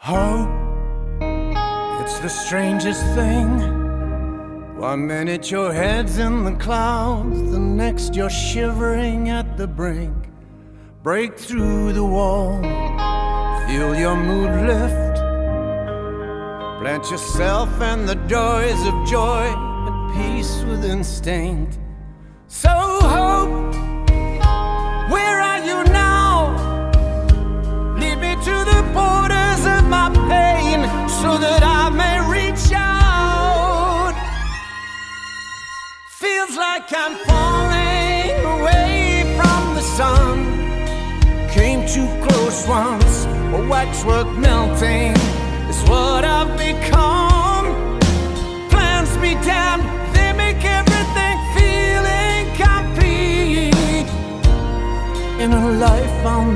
Hope, it's the strangest thing. One minute your head's in the clouds, the next you're shivering at the brink. Break through the wall, feel your mood lift. Plant yourself in the doors of joy, at peace with instinct. So hope, where are you now? Lead me to the borders of my pain, so that I may reach out. Feels like I'm falling away from the sun. Came too close once, a waxwork melting is what I've become. Plans be damned, they make everything feel incomplete. In a life I'll